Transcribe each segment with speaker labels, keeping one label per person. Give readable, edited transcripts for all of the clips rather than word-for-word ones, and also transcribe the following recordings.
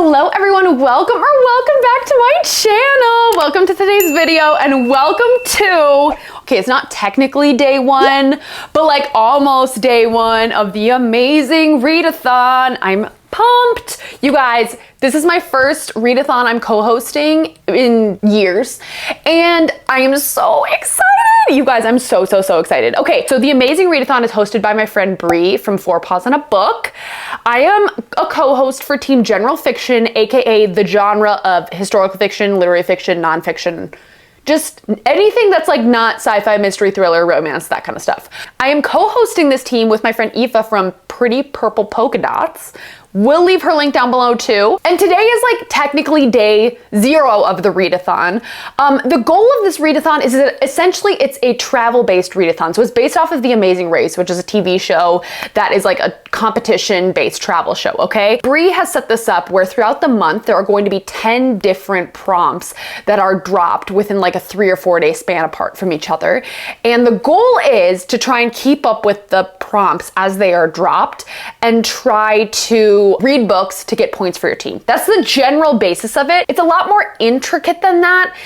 Speaker 1: Hello everyone, welcome back to my channel. Welcome to today's video and welcome to, okay, it's not technically day one, but like almost day one of the amazing readathon. I'm pumped. You guys, this is my first readathon I'm co-hosting in years and I am so excited. You guys, I'm so excited. Okay, so the amazing readathon is hosted by my friend Bree from 4 Paws on a Book. I am a co-host for Team General Fiction, aka the genre of historical fiction, literary fiction, nonfiction, just anything that's like not sci-fi, mystery, thriller, romance, that kind of stuff. I am co-hosting this team with my friend Aoife from Pretty Purple Polka Dots. We'll leave her link down below too. And today is like technically day 0 of the readathon. The goal of this readathon is that essentially it's a travel-based readathon. So it's based off of The Amazing Race, which is a TV show that is like a competition-based travel show, okay? Bree has set this up where throughout the month there are going to be 10 different prompts that are dropped within like a 3 or 4 day span apart from each other. And the goal is to try and keep up with the prompts as they are dropped and try to read books to get points for your team. That's the general basis of it. It's a lot more intricate than that,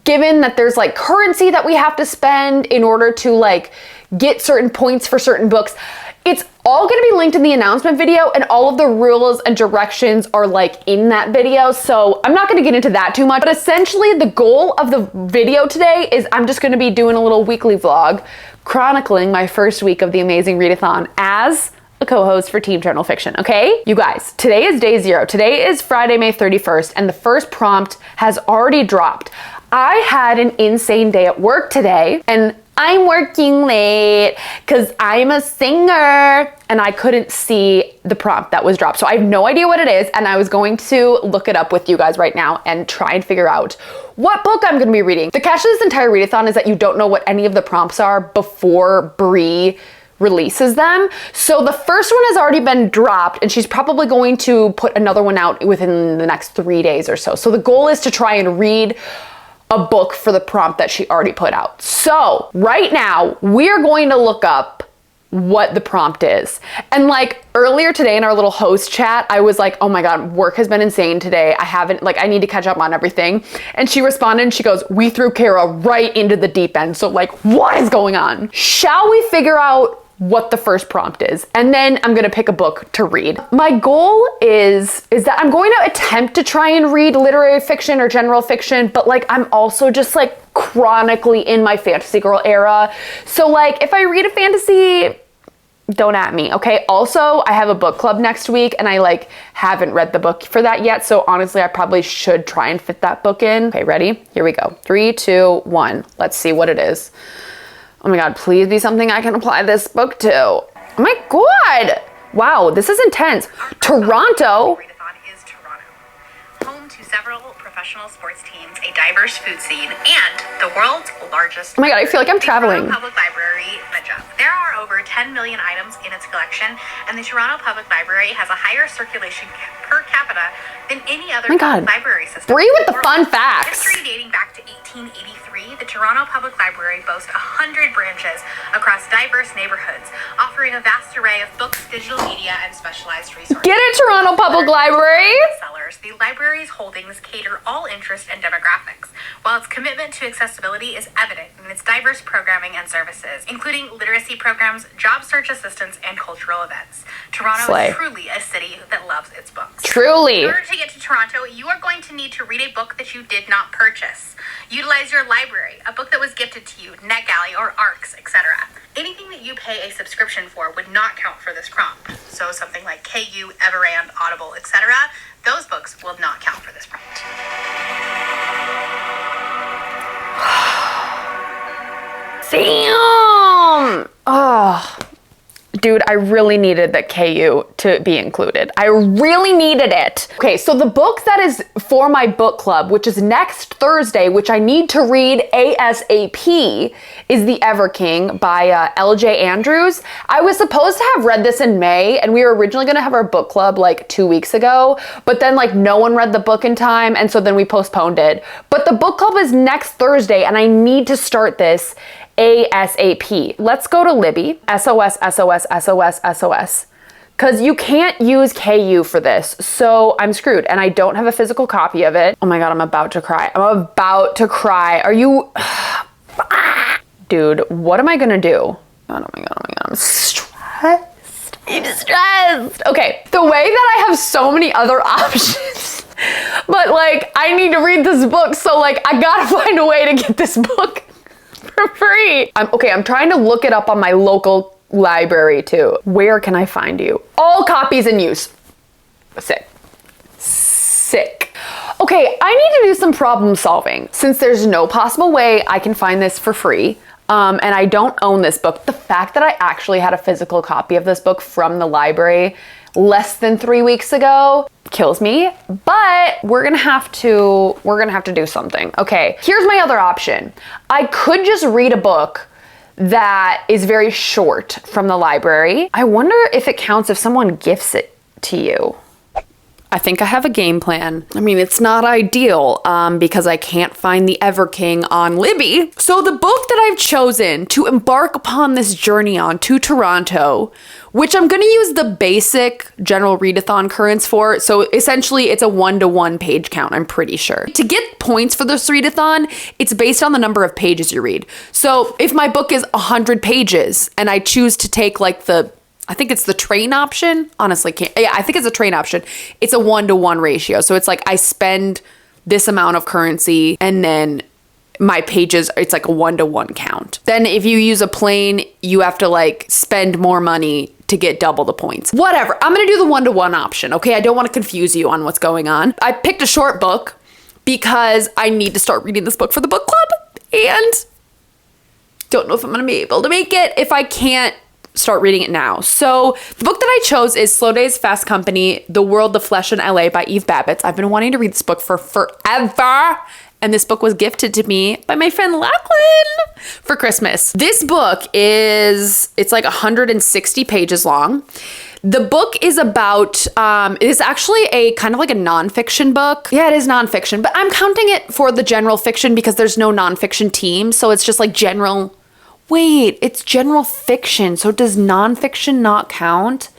Speaker 1: given that there's like currency that we have to spend in order to like get certain points for certain books. It's all gonna be linked in the announcement video and all of the rules and directions are like in that video. So I'm not gonna get into that too much, but essentially the goal of the video today is I'm just gonna be doing a little weekly vlog chronicling my first week of the amazing readathon as a co-host for Team General Fiction, okay? You guys, today is day 0. Today is Friday, May 31st, and the first prompt has already dropped. I had an insane day at work today, and I'm working late because I'm a singer, and I couldn't see the prompt that was dropped. So I have no idea what it is, and I was going to look it up with you guys right now and try and figure out what book I'm gonna be reading. The catch to this entire readathon is that you don't know what any of the prompts are before Bree releases them. So the first one has already been dropped and she's probably going to put another one out within the next 3 days or so. So the goal is to try and read a book for the prompt that she already put out. So right now we're going to look up what the prompt is. And like earlier today in our little host chat, I was like, oh my God, work has been insane today. I need to catch up on everything. And she responded and she goes, we threw Kara right into the deep end. So like, what is going on? Shall we figure out what the first prompt is, and then I'm gonna pick a book to read. My goal is that I'm going to attempt to try and read literary fiction or general fiction, but like I'm also just like chronically in my fantasy girl era. So like if I read a fantasy, don't at me, okay? Also, I have a book club next week and I like haven't read the book for that yet. So honestly, I probably should try and fit that book in. Okay, ready? Here we go. 3, 2, 1. Let's see what it is. Oh my God, please be something I can apply this book to. Oh my God. Wow, this is intense. Toronto.
Speaker 2: Readathon is Toronto, home to several professional sports teams, a diverse food scene, and the world's largest.
Speaker 1: Oh my God, I feel like I'm traveling.
Speaker 2: Toronto Public Library, Medja. There are over 10 million items in its collection, and the Toronto Public Library has a higher circulation per capita than any other public library system.
Speaker 1: Bree with the fun facts.
Speaker 2: History dating back to 1883, the Toronto Public Library boasts 100 branches across diverse neighborhoods, offering a vast array of books, digital media, and specialized resources.
Speaker 1: Get it, Toronto Public Library!
Speaker 2: The library's holdings cater all interests and demographics, while its commitment to accessibility is evident in its diverse programming and services, including literacy programs, job search assistance, and cultural events. Toronto is truly a city that loves its books.
Speaker 1: Truly.
Speaker 2: In order to get to Toronto, you are going to need to read a book that you did not purchase. Utilize your library, a book that was gifted to you, NetGalley or ARCs, etc. Anything that you pay a subscription for would not count for this prompt. So something like KU, Everand, Audible, etc. Those books will not count for this prompt.
Speaker 1: Damn! Oh. Dude, I really needed that KU to be included. I really needed it. Okay, so the book that is for my book club, which is next Thursday, which I need to read ASAP, is The Ever King by L.J. Andrews. I was supposed to have read this in May, and we were originally gonna have our book club like 2 weeks ago, but then like no one read the book in time, and so then we postponed it. But the book club is next Thursday, and I need to start this ASAP. Let's go to Libby. SOS, SOS, SOS, SOS. because you can't use KU for this. So I'm screwed and I don't have a physical copy of it. Oh my God, I'm about to cry. I'm about to cry. Are you, dude, what am I gonna do? Oh my God, I'm stressed. I'm stressed. Okay, the way that I have so many other options, but like I need to read this book. So like I gotta find a way to get this book for free. I'm trying to look it up on my local library too. Where can I find you? All copies in use. Sick. Okay, I need to do some problem solving. Since there's no possible way I can find this for free, and I don't own this book, the fact that I actually had a physical copy of this book from the library less than 3 weeks ago kills me, but we're gonna have to do something. Okay, here's my other option. I could just read a book that is very short from the library. I wonder if it counts if someone gifts it to you. I think I have a game plan. I mean, it's not ideal because I can't find the Ever King on Libby. So the book that I've chosen to embark upon this journey on to Toronto, which I'm gonna use the basic general readathon currents for. So essentially it's a 1-to-1 page count, I'm pretty sure. To get points for this readathon, it's based on the number of pages you read. So if my book is 100 pages and I choose to take like I think it's the train option. Honestly, I think it's a train option. It's a 1-to-1 ratio. So it's like I spend this amount of currency and then my pages, it's like a 1-to-1 count. Then if you use a plane, you have to like spend more money to get double the points. Whatever, I'm gonna do the 1-to-1 option, okay? I don't wanna confuse you on what's going on. I picked a short book because I need to start reading this book for the book club and don't know if I'm gonna be able to make it if I can't start reading it now. So the book that I chose is Slow Days, Fast Company, The World, the Flesh, and LA by Eve Babbitt. I've been wanting to read this book for forever. And this book was gifted to me by my friend Lachlan for Christmas. This book it's like 160 pages long. The book is about, it is actually a kind of like a nonfiction book. Yeah, it is nonfiction, but I'm counting it for the general fiction because there's no nonfiction team. So it's just like general. Wait, it's general fiction. So does nonfiction not count?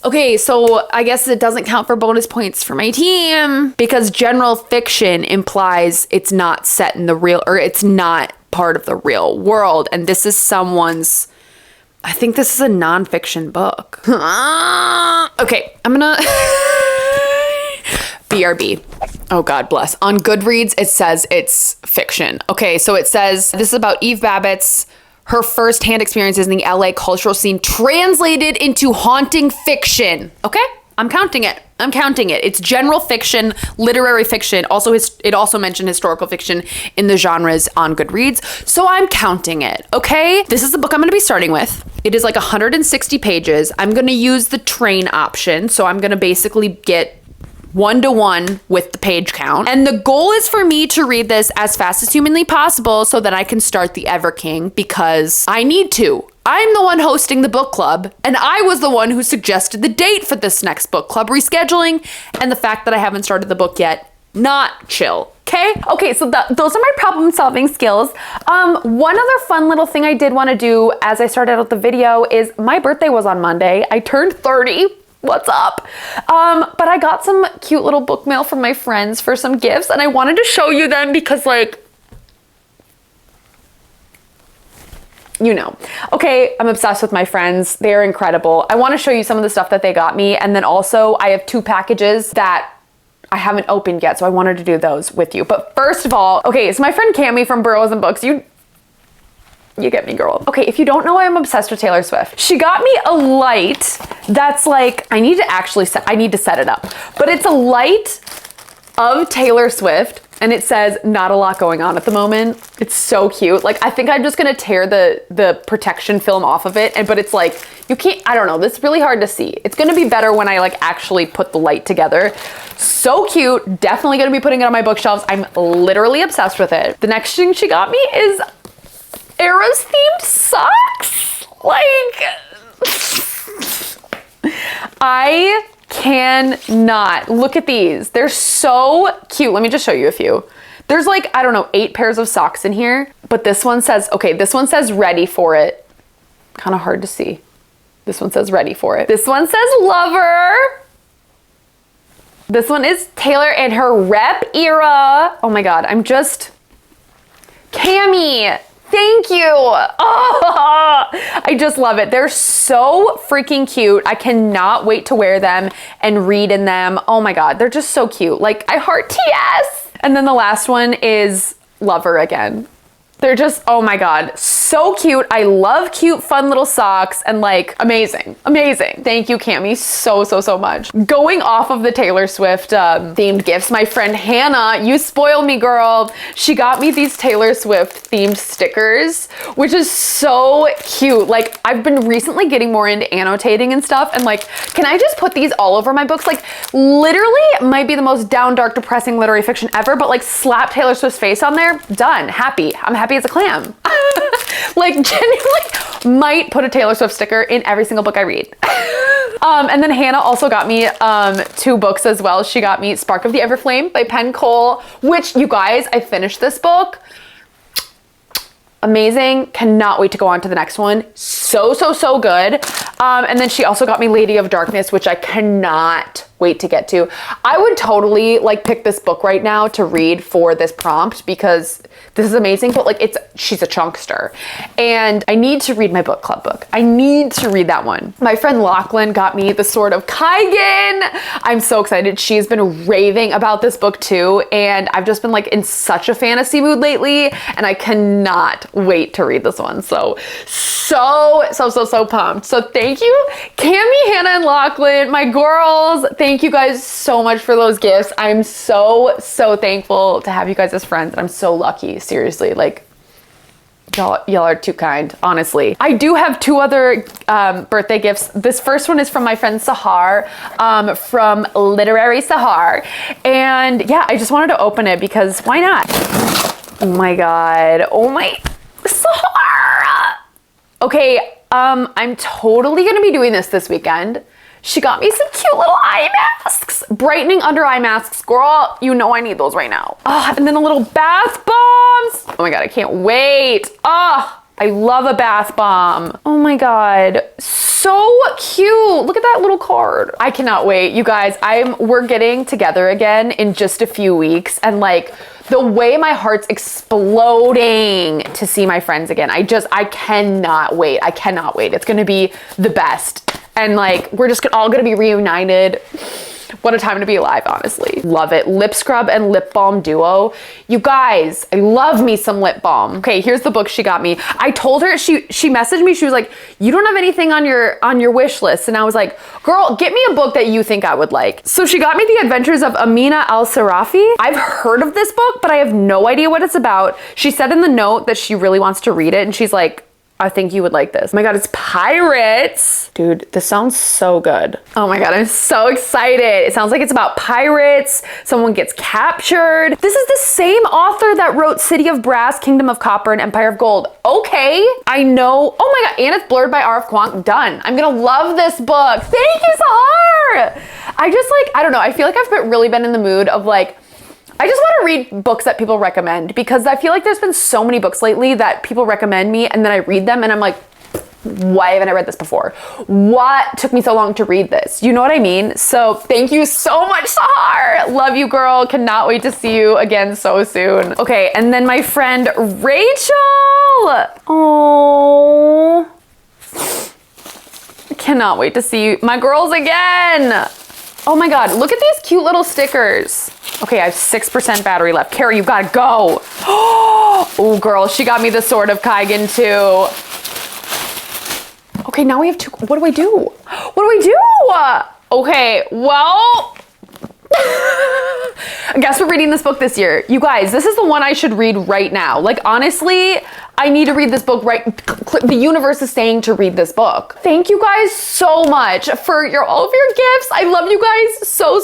Speaker 1: Okay, so I guess it doesn't count for bonus points for my team because general fiction implies it's not set in the real, or it's not part of the real world. And this is someone's, I think this is a nonfiction book. Okay, I'm gonna, BRB. Oh, God bless. On Goodreads, it says it's fiction. Okay, so it says this is about Eve Babbitt's her first-hand experiences in the LA cultural scene translated into haunting fiction. Okay, I'm counting it. It's general fiction, literary fiction. Also, it also mentioned historical fiction in the genres on Goodreads. So I'm counting it, okay? This is the book I'm gonna be starting with. It is like 160 pages. I'm gonna use the train option. So I'm gonna basically get 1-to-1 with the page count. And the goal is for me to read this as fast as humanly possible so that I can start the Ever King because I need to. I'm the one hosting the book club and I was the one who suggested the date for this next book club rescheduling, and the fact that I haven't started the book yet, not chill. Okay, so those are my problem solving skills. One other fun little thing I did want to do as I started out the video is my birthday was on Monday. I turned 30. What's up? But I got some cute little book mail from my friends for some gifts and I wanted to show you them because like, you know. Okay, I'm obsessed with my friends. They're incredible. I want to show you some of the stuff that they got me. And then also I have 2 packages that I haven't opened yet. So I wanted to do those with you. But first of all, okay, so my friend Cami from Burrows and Books, you get me, girl. Okay, if you don't know, I'm obsessed with Taylor Swift. She got me a light that's like, I need to set it up. But it's a light of Taylor Swift and it says not a lot going on at the moment. It's so cute. Like, I think I'm just gonna tear the protection film off of it, but it's like, you can't, I don't know, this is really hard to see. It's gonna be better when I like actually put the light together. So cute, definitely gonna be putting it on my bookshelves. I'm literally obsessed with it. The next thing she got me is Eras themed socks. Like, I cannot. Look at these. They're so cute. Let me just show you a few. There's like, I don't know, 8 pairs of socks in here, but this one says, okay, this one says ready for it. Kind of hard to see. This one says ready for it. This one says lover. This one is Taylor and her rep era. Oh my God, I'm just, Cami, thank you. Oh, I just love it. They're so freaking cute. I cannot wait to wear them and read in them. Oh my God, they're just so cute. Like, I heart TS. And then the last one is lover again. They're just, oh my God, so cute. I love cute, fun little socks and like amazing, amazing. Thank you, Cami, so, so, so much. Going off of the Taylor Swift themed gifts, my friend Hannah, you spoiled me, girl. She got me these Taylor Swift themed stickers, which is so cute. Like, I've been recently getting more into annotating and stuff, and like, can I just put these all over my books? Like, literally might be the most down, dark, depressing literary fiction ever, but like, slap Taylor Swift's face on there, done, happy. I'm happy as a clam. Like, genuinely might put a Taylor Swift sticker in every single book I read. And then Hannah also got me 2 books as well. She got me Spark of the Everflame by Penn Cole, which, you guys, I finished this book. Amazing. Cannot wait to go on to the next one. So, so, so good. And then she also got me Lady of Darkness, which I cannot wait to get to. I would totally like pick this book right now to read for this prompt because this is amazing, but like she's a chunkster and I need to read my book club book. I need to read that one. My friend Lachlan got me The Sword of Kaigan. I'm so excited. She's been raving about this book too. And I've just been like in such a fantasy mood lately and I cannot wait to read this one. So pumped. So thank you, Cami, Hannah, and Lachlan, my girls. Thank you guys so much for those gifts. I'm so thankful to have you guys as friends. I'm so lucky, seriously. Like, y'all are too kind, honestly. I do have 2 other birthday gifts. This first one is from my friend Sahar, from Literary Sahar. And yeah, I just wanted to open it because why not? Oh my God. Oh my, Sahar. Okay, I'm totally gonna be doing this weekend. She got me some cute little eye masks. Brightening under eye masks. Girl, you know I need those right now. Oh, and then a little bath bombs. Oh my God, I can't wait. Oh, I love a bath bomb. Oh my God, so cute. Look at that little card. I cannot wait. You guys, we're getting together again in just a few weeks, and like, the way my heart's exploding to see my friends again. I cannot wait. I cannot wait. It's gonna be the best. And like, we're just all gonna be reunited. What a time to be alive, honestly. Love it. Lip scrub and lip balm duo. You guys, I love me some lip balm. Okay, here's the book she got me. I told her, she messaged me, she was like, you don't have anything on your wish list. And I was like, girl, get me a book that you think I would like. So she got me The Adventures of Amina al-Sarafi. I've heard of this book, but I have no idea what it's about. She said in the note that she really wants to read it, and she's like, I think you would like this. Oh my God, it's pirates. Dude, this sounds so good. Oh my God, I'm so excited. It sounds like it's about pirates. Someone gets captured. This is the same author that wrote City of Brass, Kingdom of Copper, and Empire of Gold. Okay, I know. Oh my God, and it's blurred by R.F. Kuang. Done. I'm gonna love this book. Thank you, Sahar. I don't know. I feel like I've really been in the mood of like, I just want to read books that people recommend because I feel like there's been so many books lately that people recommend me and then I read them and I'm like, why haven't I read this before? What took me so long to read this? You know what I mean? So thank you so much, Sahar. Love you, girl. Cannot wait to see you again so soon. Okay, and then my friend Rachel. Oh, cannot wait to see my girls again. Oh my God, look at these cute little stickers. Okay, I have 6% battery left. Carrie, you gotta go. Oh, girl, she got me The Sword of Kaigan too. Okay, now we have 2. What do I do? What do I do? Okay, well, I guess we're reading this book this year. You guys, this is the one I should read right now. Like, honestly, I need to read this book right. The universe is saying to read this book. Thank you guys so much for all of your gifts. I love you guys so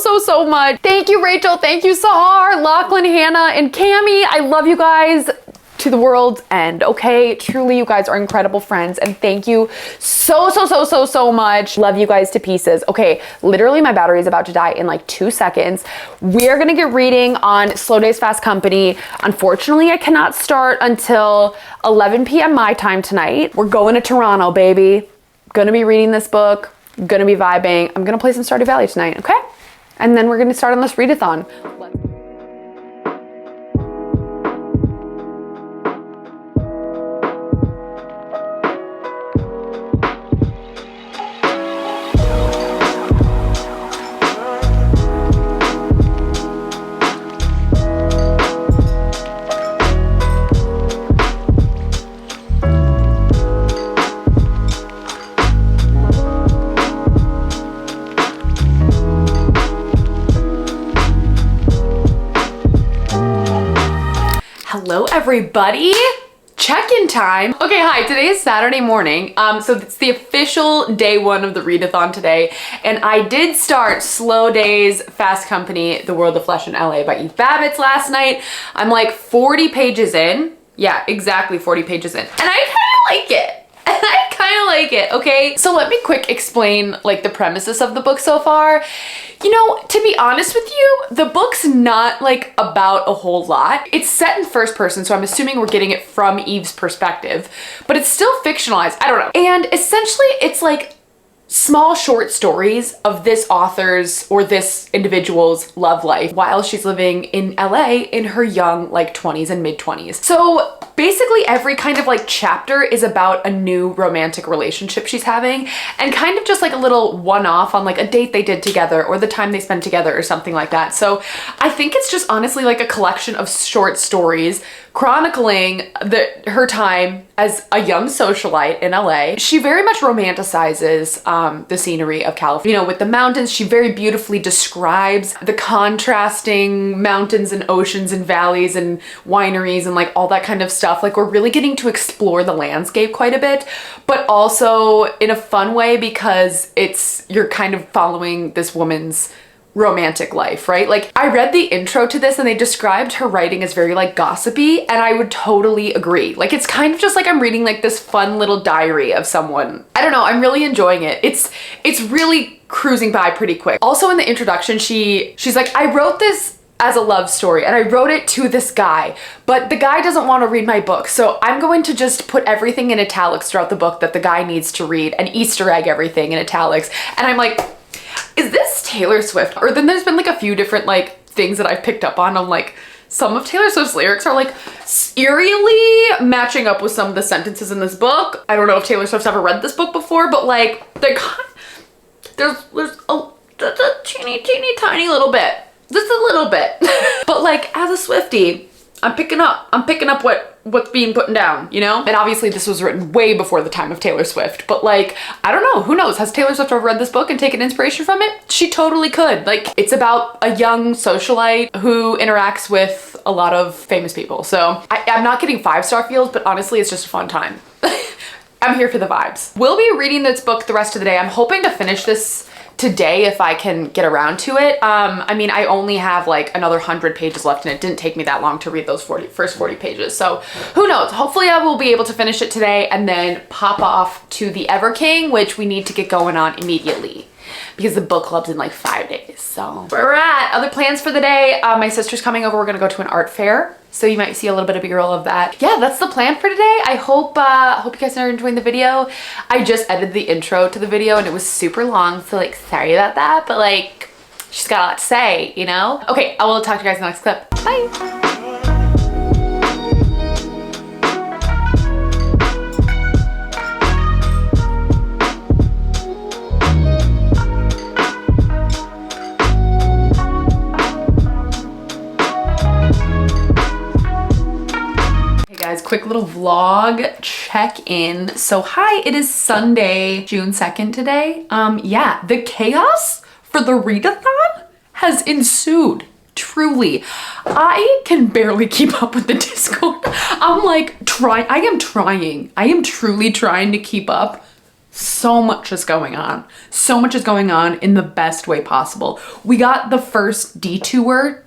Speaker 1: much. Thank you, Rachel. Thank you, Sahar, Lachlan, Hannah, and Cami. I love you guys to the world's end. Okay, truly, you guys are incredible friends, and thank you so much. Love you guys to pieces. Okay, literally my battery is about to die in like 2 seconds. We're gonna get reading on Slow Days Fast Company. Unfortunately, I cannot start until 11 p.m. my time tonight. We're going to Toronto, baby. Gonna be reading this book, gonna be vibing. I'm gonna play some Stardew Valley tonight, okay? And then we're gonna start on this readathon. Hello everybody, check-in time. Okay, hi, today is Saturday morning. So it's the official day one of the readathon today. And I did start Slow Days, Fast Company, The World of Flesh in LA by Eve Babbitt's last night. I'm like 40 pages in. Yeah, exactly 40 pages in. And I kind of like it. I kind of like it, okay? So let me quick explain like the premises of the book so far. You know, to be honest with you, the book's not like about a whole lot. It's set in first person, so I'm assuming we're getting it from Eve's perspective, but it's still fictionalized. I don't know. And essentially it's like small short stories of this author's or this individual's love life while she's living in LA in her young like 20s and mid 20s. So basically every kind of like chapter is about a new romantic relationship she's having and kind of just like a little one-off on like a date they did together or the time they spent together or something like that. So I think it's just honestly like a collection of short stories chronicling her time as a young socialite in LA. She very much romanticizes the scenery of California. You know, with the mountains, she very beautifully describes the contrasting mountains and oceans and valleys and wineries and like all that kind of stuff. Like we're really getting to explore the landscape quite a bit, but also in a fun way because you're kind of following this woman's romantic life, right? Like I read the intro to this and they described her writing as very like gossipy, and I would totally agree. Like it's kind of just like I'm reading like this fun little diary of someone. I don't know, I'm really enjoying it. It's really cruising by pretty quick. Also in the introduction, she's like, I wrote this as a love story and I wrote it to this guy, but the guy doesn't want to read my book, so I'm going to just put everything in italics throughout the book that the guy needs to read and Easter egg everything in italics. And I'm like, is this Taylor Swift? Or then there's been like a few different like things that I've picked up on. I'm like, some of Taylor Swift's lyrics are like eerily matching up with some of the sentences in this book. I don't know if Taylor Swift's ever read this book before, but like they're kind of, there's a teeny tiny little bit, just a little bit. But like as a Swiftie, I'm picking up what's being put down, you know? And obviously this was written way before the time of Taylor Swift, but like, I don't know, who knows? Has Taylor Swift ever read this book and taken inspiration from it? She totally could. Like, it's about a young socialite who interacts with a lot of famous people. So I'm not getting 5-star feels, but honestly, it's just a fun time. I'm here for the vibes. We'll be reading this book the rest of the day. I'm hoping to finish this today if I can get around to it. I mean, I only have like another 100 pages left and it didn't take me that long to read those first 40 pages. So who knows? Hopefully I will be able to finish it today and then pop off to the Ever King, which we need to get going on immediately because the book club's in like 5 days. So where we're at. Other plans for the day. My sister's coming over. We're gonna go to an art fair. So you might see a little bit of B-roll of that. Yeah, that's the plan for today. I hope you guys are enjoying the video. I just edited the intro to the video and it was super long, so like sorry about that, but like she's got a lot to say, you know? Okay, I will talk to you guys in the next clip. Bye. Guys, quick little vlog check-in. So hi, it is Sunday, June 2nd today. Yeah, the chaos for the readathon has ensued. Truly, I can barely keep up with the Discord. I'm like I am truly trying to keep up. So much is going on. So much is going on in the best way possible. We got the first detour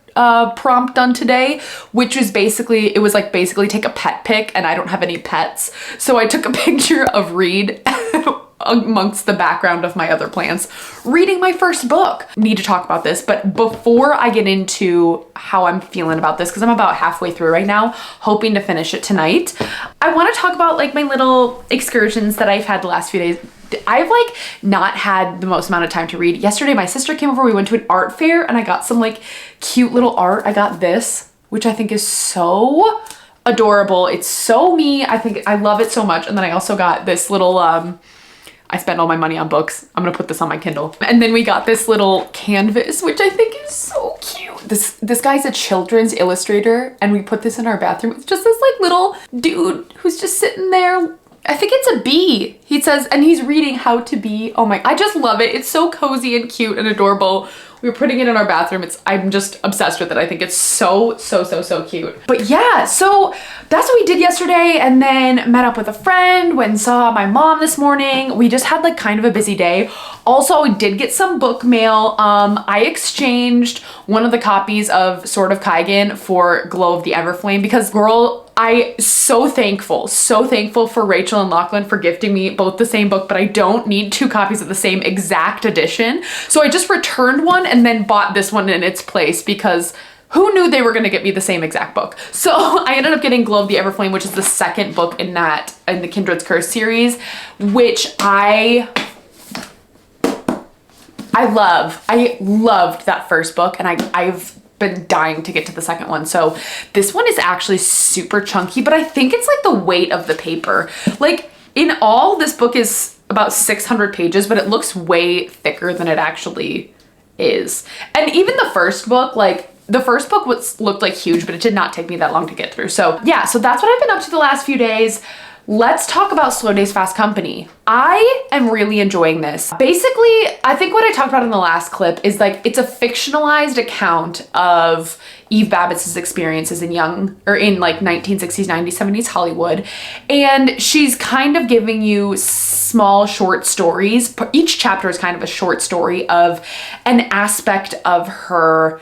Speaker 1: prompt done today, which is basically, it was like basically take a pet pic, and I don't have any pets. So I took a picture of Reed amongst the background of my other plants, reading my first book. Need to talk about this, but before I get into how I'm feeling about this, because I'm about halfway through right now, hoping to finish it tonight, I want to talk about like my little excursions that I've had the last few days. I've like not had the most amount of time to read. Yesterday, my sister came over, we went to an art fair and I got some like cute little art. I got this, which I think is so adorable. It's so me. I love it so much. And then I also got this little, I spent all my money on books. I'm gonna put this on my Kindle. And then we got this little canvas, which I think is so cute. This guy's a children's illustrator and we put this in our bathroom. It's just this like little dude who's just sitting there. I think it's a bee. He says, and he's reading How to Be. Oh my, I just love it. It's so cozy and cute and adorable. We were putting it in our bathroom. I'm just obsessed with it. I think it's so cute. But yeah, so that's what we did yesterday, and then met up with a friend, went and saw my mom this morning. We just had like kind of a busy day. Also, we did get some book mail. I exchanged one of the copies of Sword of Kaigen for Glow of the Everflame because girl, so thankful for Rachel and Lachlan for gifting me both the same book, but I don't need 2 copies of the same exact edition. So I just returned one and then bought this one in its place because who knew they were gonna get me the same exact book? So I ended up getting Glow of the Everflame, which is the second book in the Kindred's Curse series, which I love. I loved that first book and I've been dying to get to the second one. So this one is actually super chunky, but I think it's like the weight of the paper. Like in all, this book is about 600 pages, but it looks way thicker than it actually is. And even the first book, like the first book looked like huge, but it did not take me that long to get through. So yeah, so that's what I've been up to the last few days. Let's talk about Slow Days, Fast Company. I am really enjoying this. Basically, I think what I talked about in the last clip is like, it's a fictionalized account of Eve Babbitt's experiences in like 1960s, 90s, 70s Hollywood. And she's kind of giving you small short stories. Each chapter is kind of a short story of an aspect of her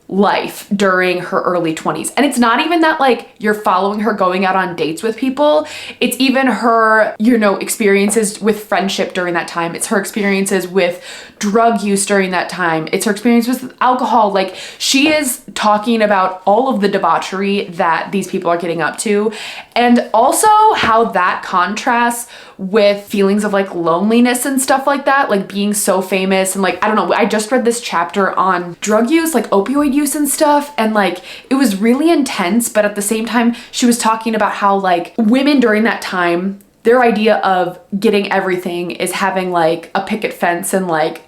Speaker 1: life during her early 20s. And it's not even that like you're following her going out on dates with people. It's even her, experiences with friendship during that time. It's her experiences with drug use during that time. It's her experience with alcohol. Like she is talking about all of the debauchery that these people are getting up to. And also how that contrasts with feelings of like loneliness and stuff like that, like being so famous and like, I don't know, I just read this chapter on drug use, like opioid use and stuff, and like it was really intense, but at the same time she was talking about how like women during that time, their idea of getting everything is having like a picket fence and like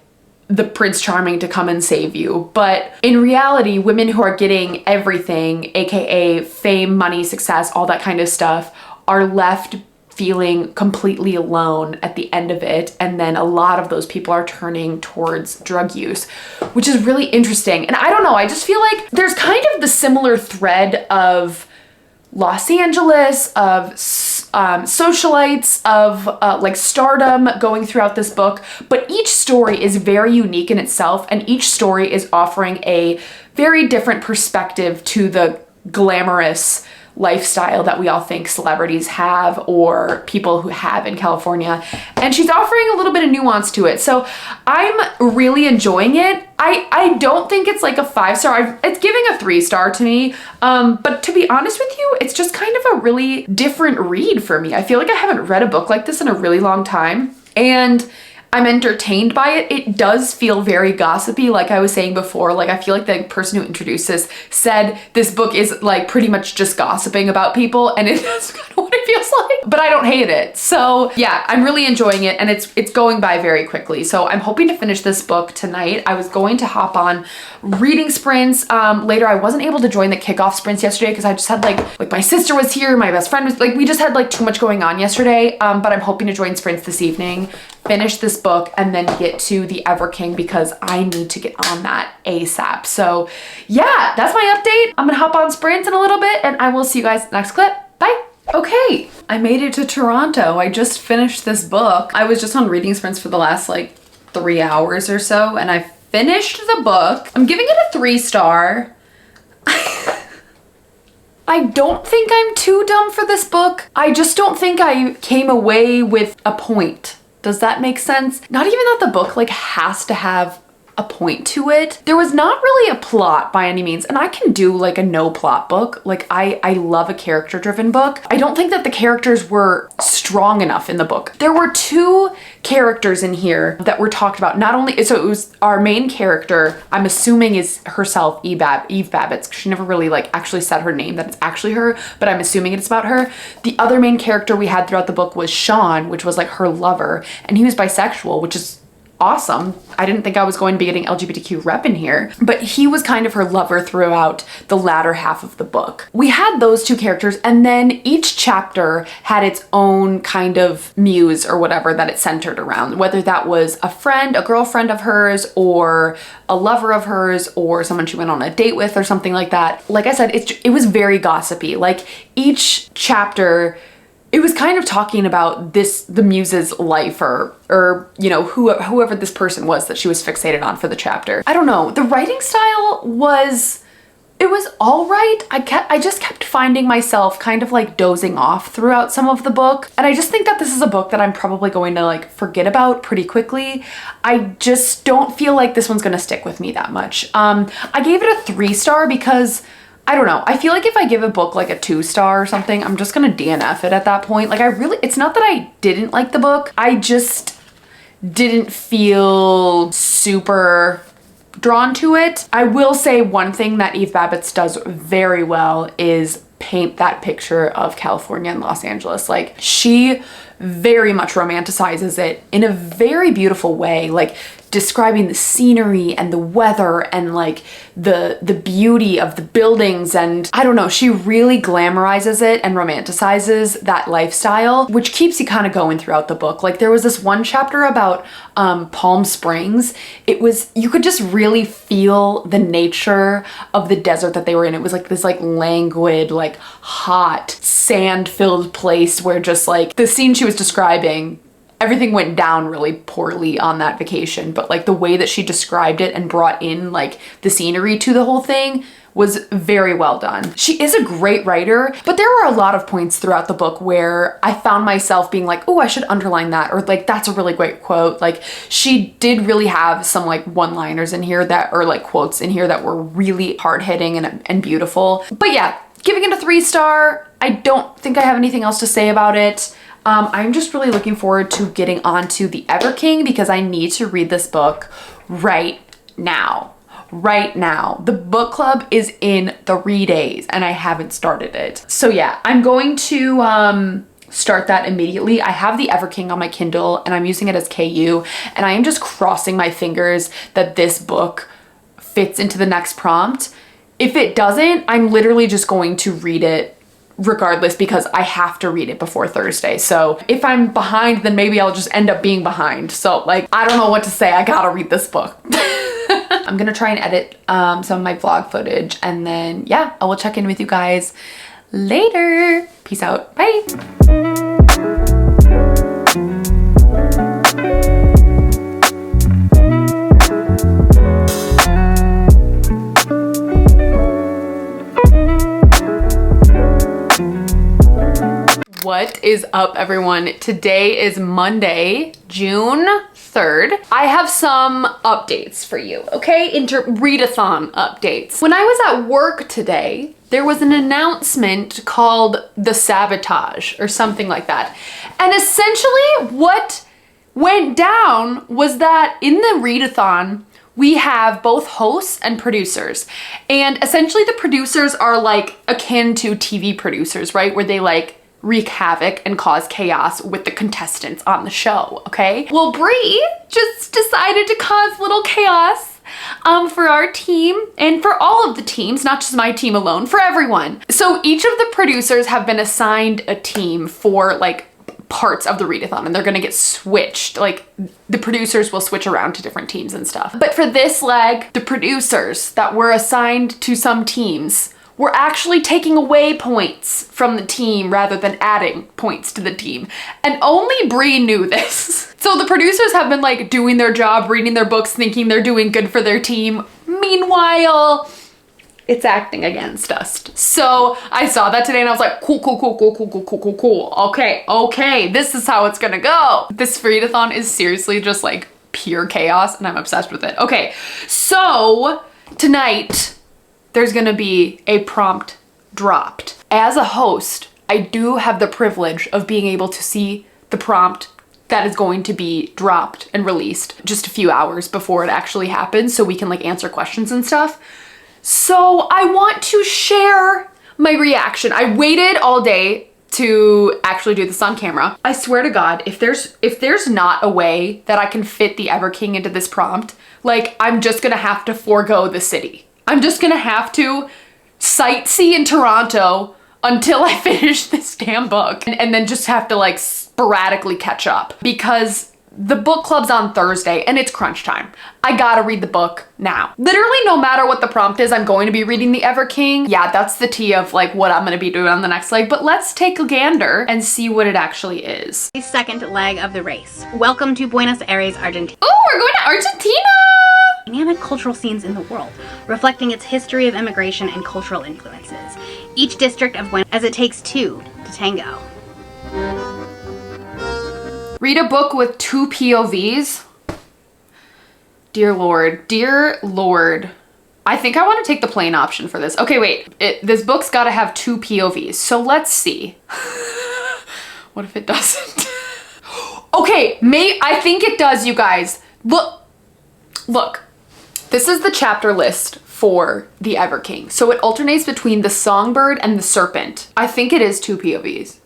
Speaker 1: the Prince Charming to come and save you. But in reality, women who are getting everything, aka fame, money, success, all that kind of stuff, are left feeling completely alone at the end of it. And then a lot of those people are turning towards drug use, which is really interesting. And I don't know, I just feel like there's kind of the similar thread of Los Angeles, of socialites, of like stardom going throughout this book, but each story is very unique in itself, and each story is offering a very different perspective to the glamorous lifestyle that we all think celebrities have or people who have in California. And she's offering a little bit of nuance to it. So I'm really enjoying it. I don't think it's like a 5-star. It's giving a 3-star to me. But to be honest with you, it's just kind of a really different read for me. I feel like I haven't read a book like this in a really long time. And I'm entertained by it. It does feel very gossipy, like I was saying before. Like I feel like the person who introduced this said this book is like pretty much just gossiping about people, and that's kind of what it feels like. But I don't hate it. So yeah, I'm really enjoying it, and it's going by very quickly. So I'm hoping to finish this book tonight. I was going to hop on reading sprints later. I wasn't able to join the kickoff sprints yesterday because I just had like my sister was here, my best friend was like, we just had like too much going on yesterday. But I'm hoping to join sprints this evening, finish this book, and then get to the Ever King because I need to get on that ASAP. So yeah, that's my update. I'm gonna hop on sprints in a little bit and I will see you guys next clip. Bye. Okay, I made it to Toronto. I just finished this book. I was just on reading sprints for the last like 3 hours or so, and I finished the book. I'm giving it a 3-star. I don't think I'm too dumb for this book. I just don't think I came away with a point. Does that make sense? Not even that the book like has to have a point to it. There was not really a plot by any means, and I can do like a no plot book. Like I love a character driven book. I don't think that the characters were strong enough in the book. There were two characters in here that were talked about. Not only, so it was our main character, I'm assuming is herself, Eve Babbitts. She never really like actually said her name, that it's actually her, but I'm assuming it's about her. The other main character we had throughout the book was Sean, which was like her lover, and he was bisexual, which is awesome. I didn't think I was going to be getting LGBTQ rep in here, but he was kind of her lover throughout the latter half of the book. We had those two characters, and then each chapter had its own kind of muse or whatever that it centered around, whether that was a friend, a girlfriend of hers, or a lover of hers, or someone she went on a date with or something like that. Like I said, it was very gossipy. Like each chapter, it was kind of talking about the muse's life or you know, whoever this person was that she was fixated on for the chapter. I don't know. The writing style was all right. I just kept finding myself kind of like dozing off throughout some of the book. And I just think that this is a book that I'm probably going to like forget about pretty quickly. I just don't feel like this one's going to stick with me that much. I gave it a 3-star because I don't know. I feel like if I give a book like a 2-star or something, I'm just gonna DNF it at that point. Like it's not that I didn't like the book. I just didn't feel super drawn to it. I will say one thing that Eve Babbitts does very well is paint that picture of California and Los Angeles. Like she very much romanticizes it in a very beautiful way, like describing the scenery and the weather and like the beauty of the buildings. And I don't know, she really glamorizes it and romanticizes that lifestyle, which keeps you kind of going throughout the book. Like there was this one chapter about Palm Springs. You could just really feel the nature of the desert that they were in. It was like this like languid, like hot, sand-filled place where just like the scene she was describing, everything went down really poorly on that vacation, but like the way that she described it and brought in like the scenery to the whole thing was very well done. She is a great writer, but there were a lot of points throughout the book where I found myself being like, oh, I should underline that, or like, that's a really great quote. Like she did really have some like one-liners in here or like quotes in here that were really hard-hitting and beautiful. But yeah, giving it a 3-star. I don't think I have anything else to say about it. I'm just really looking forward to getting onto The Ever King because I need to read this book right now. Right now. The book club is in 3 days and I haven't started it. So yeah, I'm going to start that immediately. I have The Ever King on my Kindle and I'm using it as KU, and I am just crossing my fingers that this book fits into the next prompt. If it doesn't, I'm literally just going to read it regardless because I have to read it before Thursday. So if I'm behind, then maybe I'll just end up being behind. So like, I don't know what to say. I gotta read this book. I'm gonna try and edit some of my vlog footage, and then yeah, I will check in with you guys later. Peace out. Bye. What is up, everyone? Today is Monday, June 3rd. I have some updates for you, okay? Readathon updates. When I was at work today, there was an announcement called The Sabotage or something like that. And essentially what went down was that in the readathon, we have both hosts and producers. And essentially the producers are like akin to TV producers, right? Where they like wreak havoc and cause chaos with the contestants on the show, okay? Well, Brie just decided to cause little chaos for our team and for all of the teams, not just my team alone, for everyone. So each of the producers have been assigned a team for like parts of the readathon, and they're gonna get switched. Like the producers will switch around to different teams and stuff. But for this leg, the producers that were assigned to some teams were actually taking away points from the team rather than adding points to the team. And only Brie knew this. So the producers have been like doing their job, reading their books, thinking they're doing good for their team. Meanwhile, it's acting against us. So I saw that today and I was like, cool. Okay, this is how it's gonna go. This readathon is seriously just like pure chaos and I'm obsessed with it. Okay, so tonight there's gonna be a prompt dropped. As a host, I do have the privilege of being able to see the prompt that is going to be dropped and released just a few hours before it actually happens, so we can like answer questions and stuff. So I want to share my reaction. I waited all day to actually do this on camera. I swear to God, if there's not a way that I can fit the Ever King into this prompt, like I'm just gonna have to forego the city. I'm just gonna have to sightsee in Toronto until I finish this damn book and then just have to like sporadically catch up because the book club's on Thursday and it's crunch time. I gotta read the book now. Literally no matter what the prompt is, I'm going to be reading the Ever King. Yeah, that's the tea of like what I'm gonna be doing on the next leg, but let's take a gander and see what it actually is.
Speaker 2: The second leg of the race. Welcome to Buenos Aires, Argentina.
Speaker 1: Oh, we're going to Argentina!
Speaker 2: Dynamic cultural scenes in the world, reflecting its history of immigration and cultural influences. Each district of Buenos, as it takes two to tango.
Speaker 1: Read a book with 2 POVs? Dear Lord, dear Lord. I think I want to take the plain option for this. Okay, wait, this book's gotta have 2 POVs, so let's see. What if it doesn't? Okay, I think it does, you guys. Look, this is the chapter list for the Ever King. So it alternates between the songbird and the serpent. I think it is 2 POVs.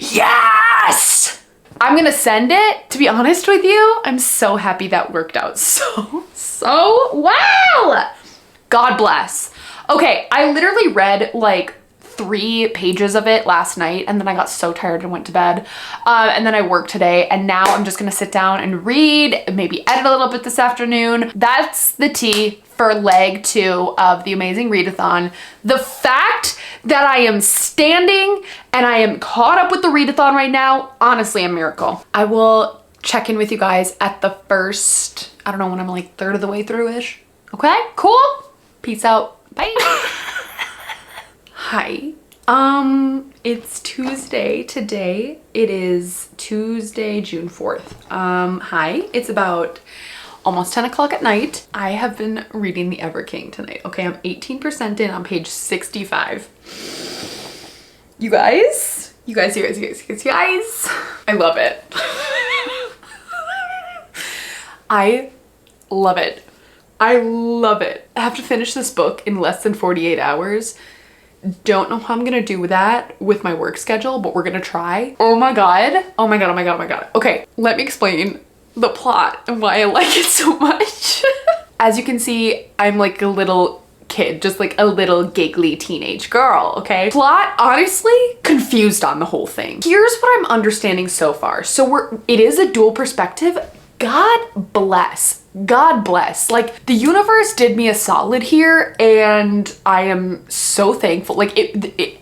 Speaker 1: Yes! I'm gonna send it. To be honest with you, I'm so happy that worked out so well. God bless. Okay, I literally read like 3 pages of it last night and then I got so tired and went to bed. And then I worked today and now I'm just gonna sit down and read, maybe edit a little bit this afternoon. That's the tea for leg 2 of the amazing readathon. The fact that I am standing and I am caught up with the readathon right now, honestly a miracle. I will check in with you guys at the first, I don't know, when I'm like 1/3 of the way through-ish. Okay, cool. Peace out. Bye. Hi. It's Tuesday today. It is Tuesday, June 4th. Hi. It's about almost 10 o'clock at night. I have been reading the Ever King tonight. Okay, I'm 18% in on page 65. You guys. I love it. I love it. I love it. I have to finish this book in less than 48 hours. Don't know how I'm gonna do that with my work schedule, but we're gonna try. Oh my God. Oh my God, oh my God, oh my God. Okay, let me explain the plot and why I like it so much. As you can see, I'm like a little kid, just like a little giggly teenage girl, okay? Plot, honestly, confused on the whole thing. Here's what I'm understanding so far. So it is a dual perspective. God bless. God bless. Like the universe did me a solid here and I am so thankful. Like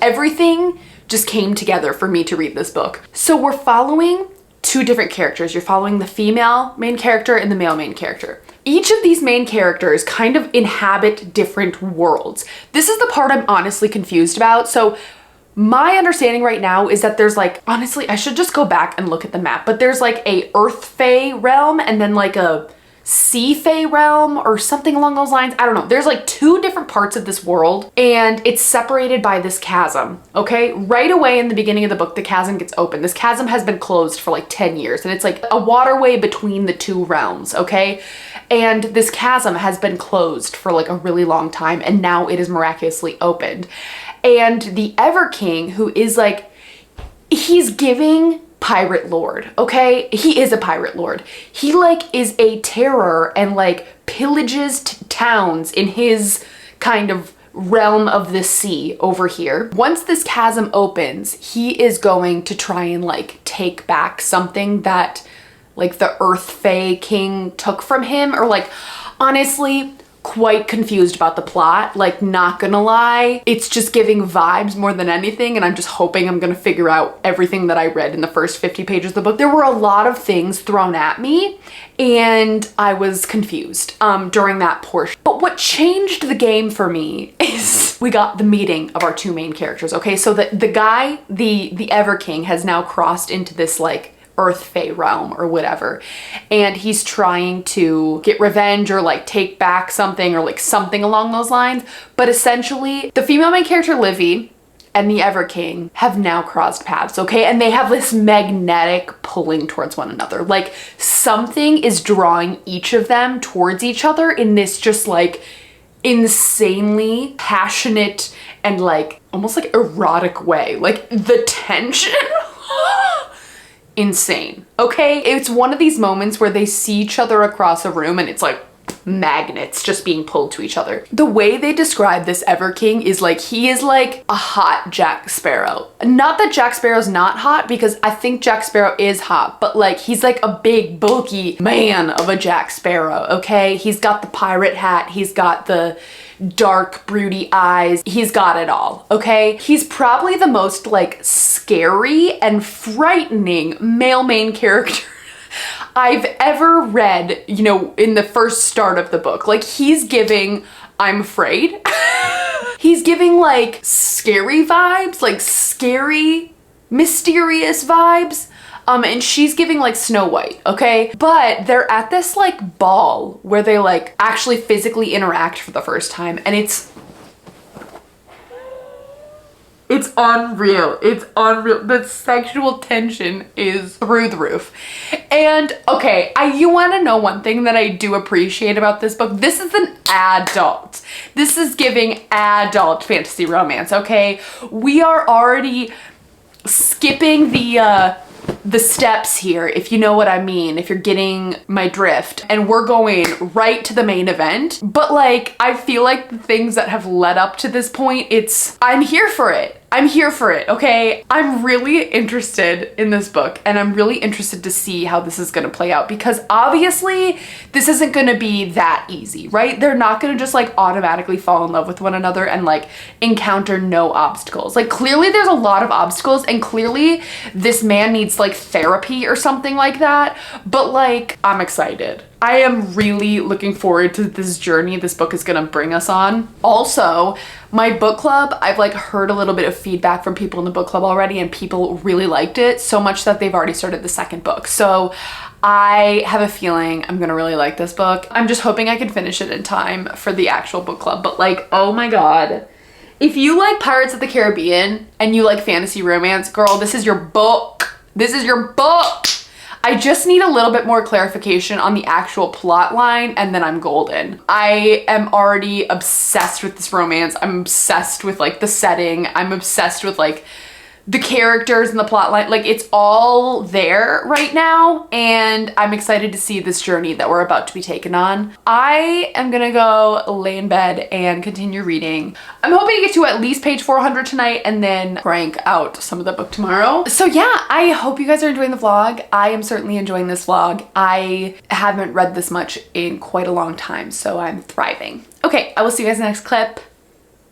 Speaker 1: everything just came together for me to read this book. So we're following 2 different characters. You're following the female main character and the male main character. Each of these main characters kind of inhabit different worlds. This is the part I'm honestly confused about. So my understanding right now is that there's like, honestly, I should just go back and look at the map, but there's like a Earth Fae realm and then like a Sea Fae realm or something along those lines. I don't know. There's like 2 different parts of this world and it's separated by this chasm, okay? Right away in the beginning of the book, the chasm gets open. This chasm has been closed for like 10 years and it's like a waterway between the 2 realms, okay? And this chasm has been closed for like a really long time and now it is miraculously opened. And the Ever King, who is like, he's giving pirate lord, okay? He is a pirate lord. He like is a terror and like pillages towns in his kind of realm of the sea over here. Once this chasm opens, he is going to try and like take back something that like the Earth Fae King took from him, or like honestly quite confused about the plot, like not gonna lie. It's just giving vibes more than anything and I'm just hoping I'm gonna figure out everything that I read in the first 50 pages of the book. There were a lot of things thrown at me and I was confused during that portion. But what changed the game for me is we got the meeting of our 2 main characters, okay? So the guy, the Ever King has now crossed into this like Earth Fae realm or whatever. And he's trying to get revenge or like take back something or like something along those lines. But essentially the female main character, Livy, and the Ever King have now crossed paths, okay? And they have this magnetic pulling towards one another. Like something is drawing each of them towards each other in this just like insanely passionate and like almost like erotic way. Like the tension, insane, okay? It's one of these moments where they see each other across a room and it's like magnets just being pulled to each other. The way they describe this Ever King is like, he is like a hot Jack Sparrow. Not that Jack Sparrow's not hot, because I think Jack Sparrow is hot, but like he's like a big bulky man of a Jack Sparrow, okay? He's got the pirate hat, he's got the dark broody eyes, he's got it all, okay? He's probably the most like scary and frightening male main character I've ever read, you know, in the first start of the book. Like he's giving, I'm afraid. He's giving like scary vibes, like scary, mysterious vibes. And she's giving like Snow White, okay? But they're at this like ball where they like actually physically interact for the first time, and it's unreal. It's unreal. The sexual tension is through the roof. And okay, you wanna know one thing that I do appreciate about this book? This is an adult. This is giving adult fantasy romance, okay? We are already skipping the steps here, if you know what I mean, if you're getting my drift, and we're going right to the main event. But like, I feel like the things that have led up to this point, I'm here for it. I'm here for it, okay? I'm really interested in this book, and I'm really interested to see how this is gonna play out, because obviously this isn't gonna be that easy, right? They're not gonna just like automatically fall in love with one another and like encounter no obstacles. Like clearly there's a lot of obstacles, and clearly this man needs like therapy or something like that, but like, I'm excited. I am really looking forward to this journey this book is gonna bring us on. Also, my book club, I've like heard a little bit of feedback from people in the book club already, and people really liked it so much that they've already started the second book. So I have a feeling I'm gonna really like this book. I'm just hoping I can finish it in time for the actual book club, but like, oh my God. If you like Pirates of the Caribbean and you like fantasy romance, girl, this is your book. This is your book. I just need a little bit more clarification on the actual plot line, and then I'm golden. I am already obsessed with this romance. I'm obsessed with like the setting. I'm obsessed with like the characters and the plot line. Like it's all there right now, and I'm excited to see this journey that we're about to be taken on. I am gonna go lay in bed and continue reading. I'm hoping to get to at least page 400 tonight and then crank out some of the book tomorrow. So yeah, I hope you guys are enjoying the vlog. I am certainly enjoying this vlog. I haven't read this much in quite a long time, so I'm thriving. Okay, I will see you guys in the next clip.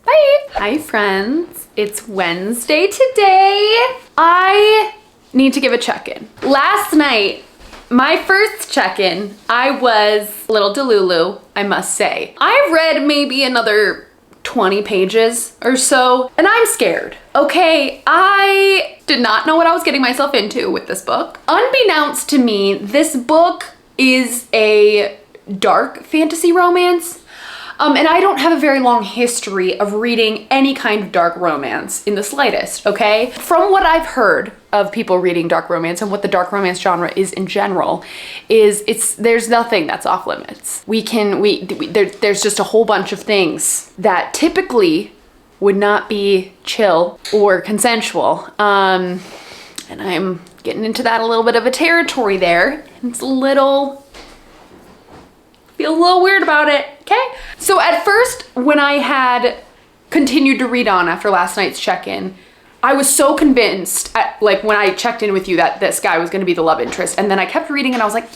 Speaker 1: Bye. Hi friends, it's Wednesday today. I need to give a check-in. Last night, my first check-in, I was a little delulu, I must say. I've read maybe another 20 pages or so, and I'm scared, okay? I did not know what I was getting myself into with this book. Unbeknownst to me, this book is a dark fantasy romance. And I don't have a very long history of reading any kind of dark romance in the slightest, okay? From what I've heard of people reading dark romance and what the dark romance genre is in general, there's nothing that's off limits. There's just a whole bunch of things that typically would not be chill or consensual. And I'm getting into that a little bit of a territory there. It's feel a little weird about it, okay? So at first, when I had continued to read on after last night's check-in, I was so convinced, like when I checked in with you, that this guy was gonna be the love interest, and then I kept reading and I was like,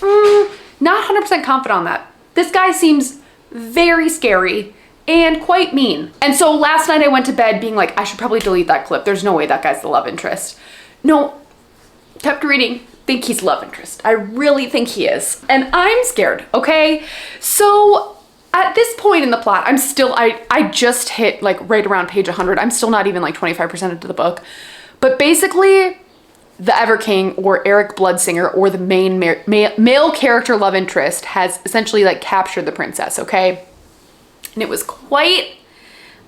Speaker 1: not 100% confident on that. This guy seems very scary and quite mean. And so last night I went to bed being like, I should probably delete that clip. There's no way that guy's the love interest. No, kept reading. Think he's love interest. I really think he is. And I'm scared, okay? So at this point in the plot, I just hit like right around page 100. I'm still not even like 25% into the book. But basically, the Ever King or Eric Bloodsinger or the main male character love interest has essentially like captured the princess, okay? And it was quite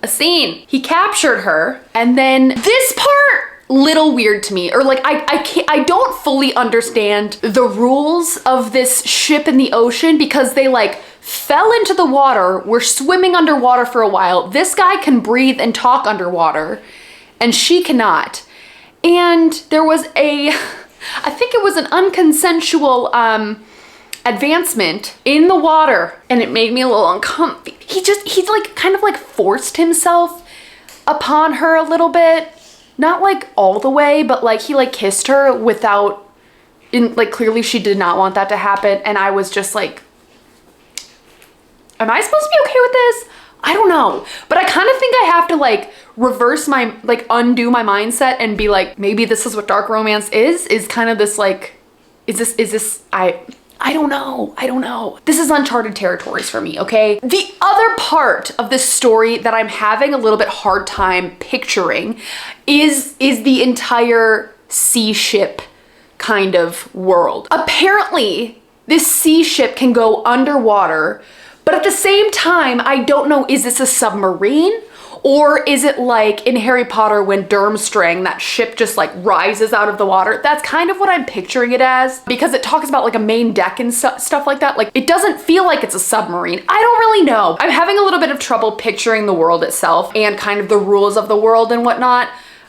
Speaker 1: a scene. He captured her, and then this part, little weird to me, or like I don't fully understand the rules of this ship in the ocean, because they like fell into the water, were swimming underwater for a while. This guy can breathe and talk underwater, and she cannot. And there was I think it was an unconsensual advancement in the water, and it made me a little uncomfy. He's like kind of like forced himself upon her a little bit. Not like all the way, but like he like kissed her without, like clearly she did not want that to happen. And I was just like, am I supposed to be okay with this? I don't know. But I kind of think I have to like reverse my, like undo my mindset and be like, maybe this is what dark romance is kind of this like, is this, I don't know. This is uncharted territories for me, okay? The other part of this story that I'm having a little bit hard time picturing is the entire sea ship kind of world. Apparently, this sea ship can go underwater, but at the same time, I don't know, is this a submarine? Or is it like in Harry Potter when Durmstrang, that ship just like rises out of the water? That's kind of what I'm picturing it as, because it talks about like a main deck and stuff like that. Like it doesn't feel like it's a submarine. I don't really know. I'm having a little bit of trouble picturing the world itself and kind of the rules of the world and whatnot.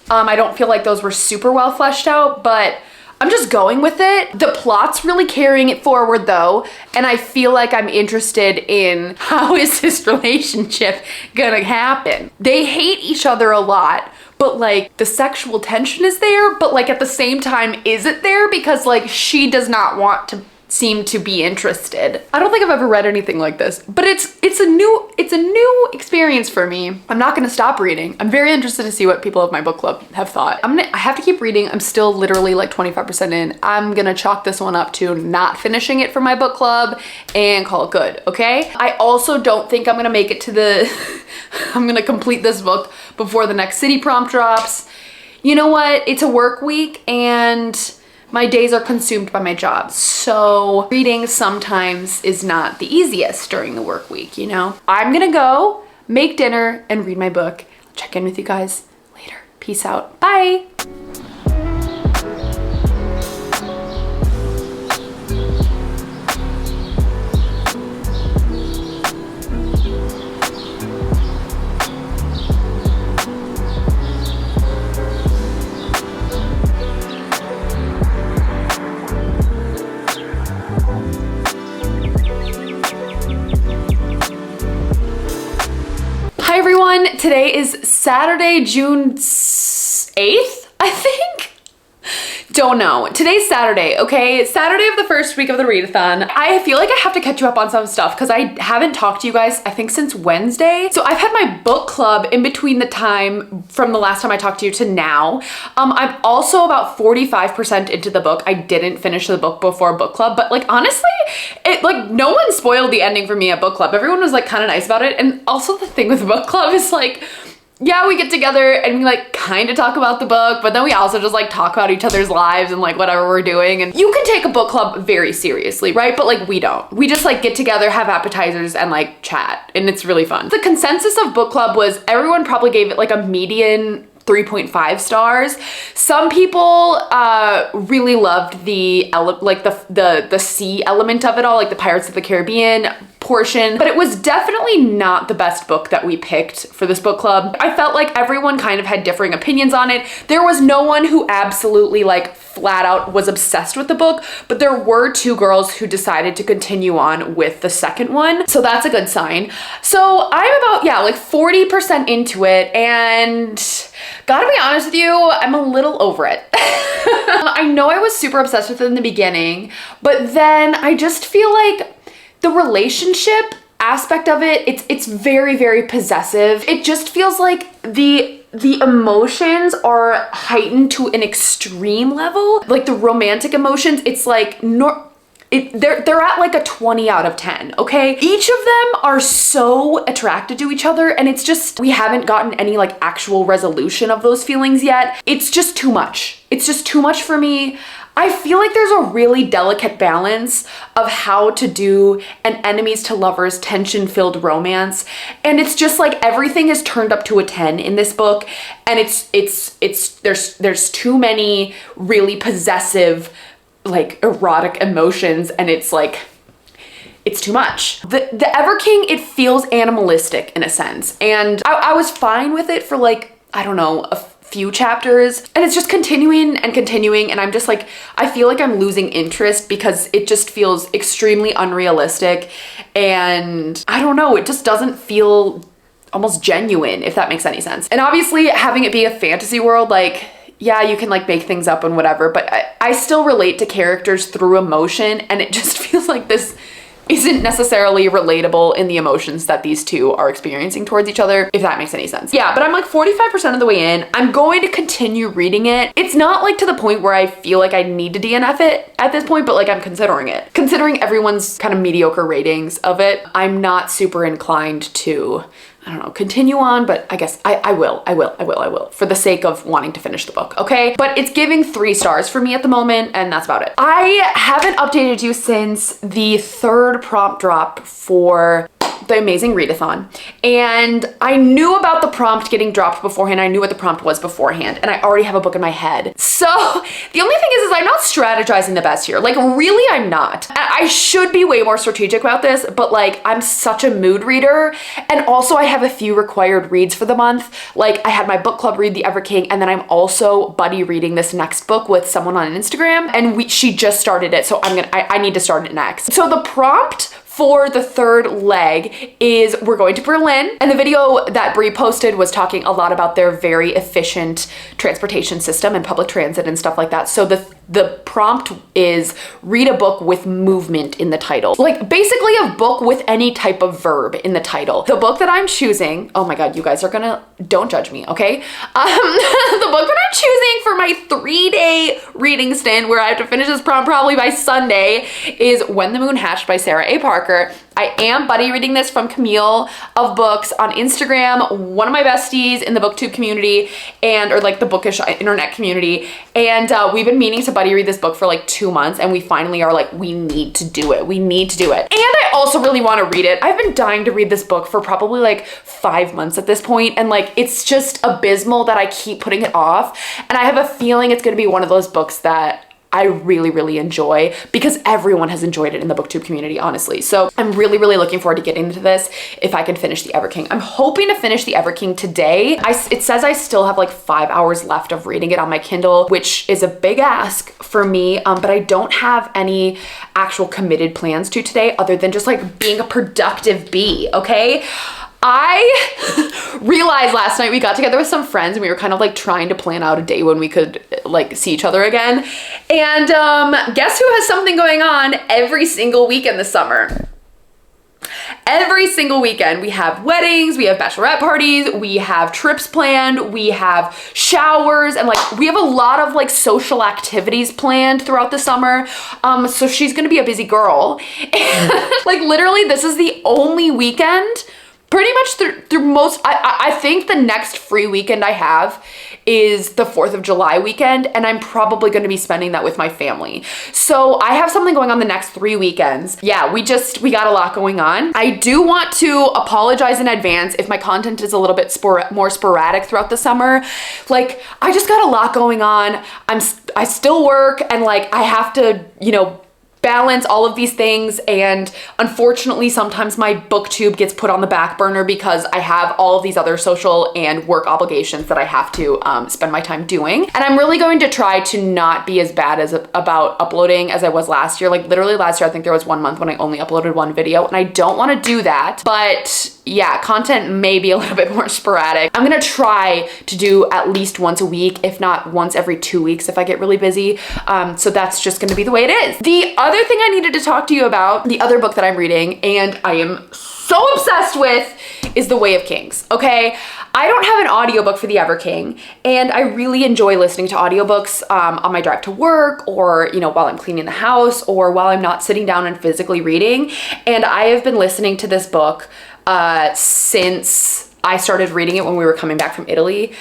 Speaker 1: I don't feel like those were super well fleshed out, but I'm just going with it. The plot's really carrying it forward though, and I feel like I'm interested in how is this relationship gonna happen. They hate each other a lot, but like the sexual tension is there, but like at the same time, is it there? Because like she does not want to seem to be interested. I don't think I've ever read anything like this, but it's a new experience for me. I'm not gonna stop reading. I'm very interested to see what people of my book club have thought. I have to keep reading. I'm still literally like 25% in. I'm gonna chalk this one up to not finishing it for my book club and call it good, okay? I also don't think I'm gonna make it to the, I'm gonna complete this book before the next city prompt drops. You know what? It's a work week and my days are consumed by my job, so reading sometimes is not the easiest during the work week, you know? I'm gonna go make dinner and read my book. I'll check in with you guys later. Peace out. Bye. Hi everyone, today is Saturday, June 8th, I think? Don't know. Today's Saturday, okay? Saturday of the first week of the readathon. I feel like I have to catch you up on some stuff because I haven't talked to you guys, I think since Wednesday. So I've had my book club in between the time from the last time I talked to you to now. I'm also about 45% into the book. I didn't finish the book before book club, but like honestly, no one spoiled the ending for me at book club. Everyone was like kind of nice about it. And also the thing with book club is like, yeah, we get together and we like kind of talk about the book, but then we also just like talk about each other's lives and like whatever we're doing. And you can take a book club very seriously, right? But like we don't. We just like get together, have appetizers and like chat, and it's really fun. The consensus of book club was everyone probably gave it like a median 3.5 stars. Some people really loved the sea element of it all, like the Pirates of the Caribbean portion, but it was definitely not the best book that we picked for this book club. I felt like everyone kind of had differing opinions on it. There was no one who absolutely like flat out was obsessed with the book, but there were two girls who decided to continue on with the second one. So that's a good sign. So I'm about, yeah, like 40% into it, and gotta be honest with you, I'm a little over it. I know I was super obsessed with it in the beginning, but then I just feel like the relationship aspect of it, it's very, very possessive. It just feels like the emotions are heightened to an extreme level. Like the romantic emotions, it's like they're at like a 20 out of 10, okay? Each of them are so attracted to each other, and it's just, we haven't gotten any like actual resolution of those feelings yet. It's just too much. It's just too much for me. I feel like there's a really delicate balance of how to do an enemies to lovers tension-filled romance. And it's just like everything is turned up to a 10 in this book. And there's too many really possessive, like erotic emotions. And it's like, it's too much. The Ever King, it feels animalistic in a sense. And I was fine with it for like, I don't know, a few chapters, and it's just continuing and continuing, and I'm just like, I feel like I'm losing interest because it just feels extremely unrealistic, and I don't know, it just doesn't feel almost genuine, if that makes any sense. And obviously having it be a fantasy world, like, yeah, you can like make things up and whatever, but I still relate to characters through emotion, and it just feels like this isn't necessarily relatable in the emotions that these two are experiencing towards each other, if that makes any sense. Yeah, but I'm like 45% of the way in. I'm going to continue reading it. It's not like to the point where I feel like I need to DNF it at this point, but like I'm considering it. Considering everyone's kind of mediocre ratings of it, I'm not super inclined to, I don't know, continue on, but I guess I will for the sake of wanting to finish the book, okay? But it's giving 3 stars for me at the moment, and that's about it. I haven't updated you since the 3rd prompt drop for the amazing readathon, and I knew about the prompt getting dropped beforehand. I knew what the prompt was beforehand, and I already have a book in my head. So the only thing is I'm not strategizing the best here. Like, really, I'm not. I should be way more strategic about this, but like, I'm such a mood reader, and also I have a few required reads for the month. Like, I had my book club read The Ever King, and then I'm also buddy reading this next book with someone on Instagram, and she just started it, so I need to start it next. So the prompt for the 3rd leg is we're going to Berlin, and the video that Brie posted was talking a lot about their very efficient transportation system and public transit and stuff like that. So the prompt is read a book with movement in the title. Like basically a book with any type of verb in the title. The book that I'm choosing, oh my God, you guys are don't judge me, okay? The book that I'm choosing for my 3-day reading stint, where I have to finish this prompt probably by Sunday, is When the Moon Hatched by Sarah A. Parker. I am buddy reading this from Camille of Books on Instagram, one of my besties in the booktube community, or like the bookish internet community. And we've been meaning to buddy read this book for like 2 months, and we finally are like, we need to do it. We need to do it. And I also really want to read it. I've been dying to read this book for probably like 5 months at this point, and like, it's just abysmal that I keep putting it off. And I have a feeling it's going to be one of those books that I really, really enjoy, because everyone has enjoyed it in the booktube community, honestly. So I'm really, really looking forward to getting into this if I can finish The Ever King. I'm hoping to finish The Ever King today. It says I still have like 5 hours left of reading it on my Kindle, which is a big ask for me, but I don't have any actual committed plans to today other than just like being a productive bee, okay? I realized last night we got together with some friends and we were kind of like trying to plan out a day when we could like see each other again. And guess who has something going on every single weekend this summer? Every single weekend we have weddings, we have bachelorette parties, we have trips planned, we have showers, and like we have a lot of like social activities planned throughout the summer. So she's gonna be a busy girl. And like literally this is the only weekend pretty much through most, I think the next free weekend I have is the 4th of July weekend, and I'm probably going to be spending that with my family. So I have something going on the next 3 weekends. Yeah, we got a lot going on. I do want to apologize in advance if my content is a little bit more sporadic throughout the summer. Like, I just got a lot going on. I still work, and like I have to, you know, balance all of these things, and unfortunately sometimes my booktube gets put on the back burner because I have all of these other social and work obligations that I have to spend my time doing. And I'm really going to try to not be as bad about uploading as I was last year. Like literally last year I think there was 1 month when I only uploaded 1 video, and I don't want to do that, but yeah, content may be a little bit more sporadic. I'm gonna try to do at least once a week, if not once every 2 weeks if I get really busy. So that's just gonna be the way it is. The other thing I needed to talk to you about, the other book that I'm reading, and I am so obsessed with is The Way of Kings, okay? I don't have an audiobook for The Ever King, and I really enjoy listening to audiobooks on my drive to work, or, you know, while I'm cleaning the house, or while I'm not sitting down and physically reading. And I have been listening to this book since I started reading it when we were coming back from Italy.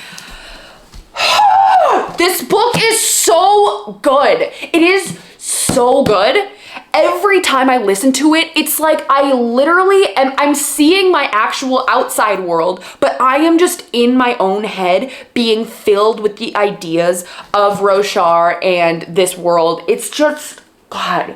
Speaker 1: This book is so good. It is so good. Every time I listen to it, it's like I'm seeing my actual outside world, but I am just in my own head being filled with the ideas of Roshar and this world. It's just, God,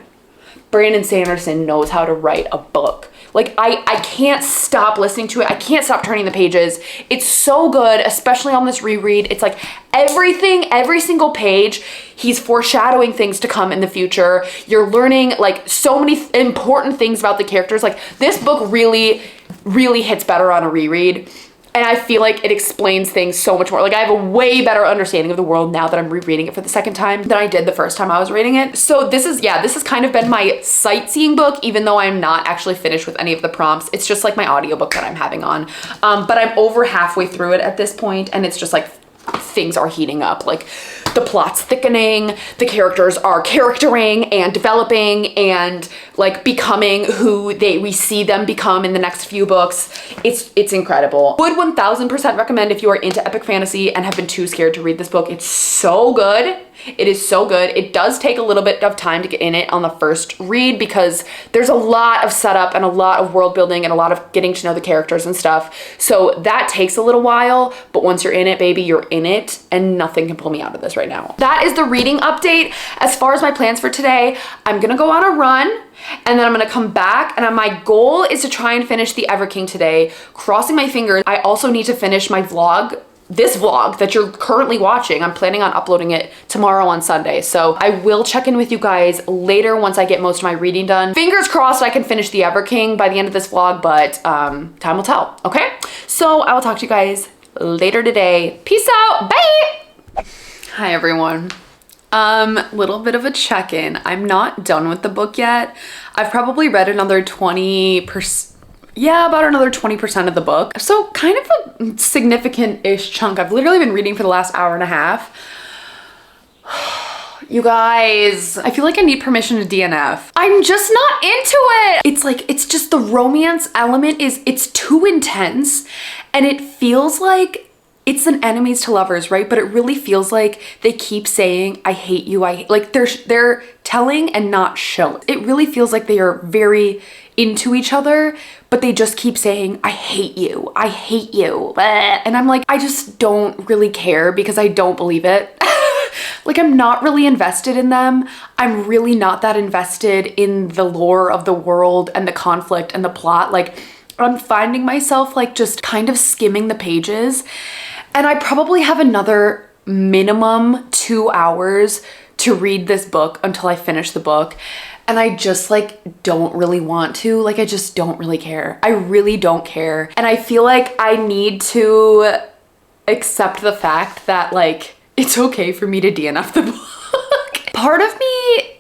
Speaker 1: Brandon Sanderson knows how to write a book. Like, I can't stop listening to it. I can't stop turning the pages. It's so good, especially on this reread. It's like everything, every single page, he's foreshadowing things to come in the future. You're learning like so many important things about the characters. Like, this book really, really hits better on a reread. And I feel like it explains things so much more. Like, I have a way better understanding of the world now that I'm rereading it for the second time than I did the first time I was reading it. So this has kind of been my sightseeing book, even though I'm not actually finished with any of the prompts. It's just like my audiobook that I'm having on. But I'm over halfway through it at this point, and it's just like things are heating up. Like, the plot's thickening, the characters are charactering and developing and like becoming who we see them become in the next few books. It's incredible. Would 1000% recommend if you are into epic fantasy and have been too scared to read this book. It's so good. It is so good. It does take a little bit of time to get in it on the first read because there's a lot of setup and a lot of world building and a lot of getting to know the characters and stuff. So that takes a little while, but once you're in it, baby, you're in it, and nothing can pull me out of this right now. That is the reading update. As far as my plans for today, I'm gonna go on a run, and then I'm gonna come back, and my goal is to try and finish The Ever King today. Crossing my fingers. I also need to finish my vlog. This vlog that you're currently watching, I'm planning on uploading it tomorrow on Sunday. So I will check in with you guys later once I get most of my reading done. Fingers crossed I can finish The Ever King by the end of this vlog, but time will tell, okay? So I will talk to you guys later today. Peace out, bye! Hi everyone. Little bit of a check-in. I'm not done with the book yet. I've probably read another 20%. Yeah, about another 20% of the book. So kind of a significant-ish chunk. I've literally been reading for the last hour and a half. You guys, I feel like I need permission to DNF. I'm just not into it. It's like, it's just the romance element it's too intense, and it feels like it's an enemies to lovers, right? But it really feels like they keep saying, I hate you, like they're telling and not showing. It really feels like they are very into each other, but they just keep saying, I hate you, I hate you. And I'm like, I just don't really care because I don't believe it. Like, I'm not really invested in them. I'm really not that invested in the lore of the world and the conflict and the plot. Like, I'm finding myself like just kind of skimming the pages, and I probably have another minimum 2 hours to read this book until I finish the book. And I just like don't really want to, like I just don't really care. I really don't care. And I feel like I need to accept the fact that like it's okay for me to DNF the book. Part of me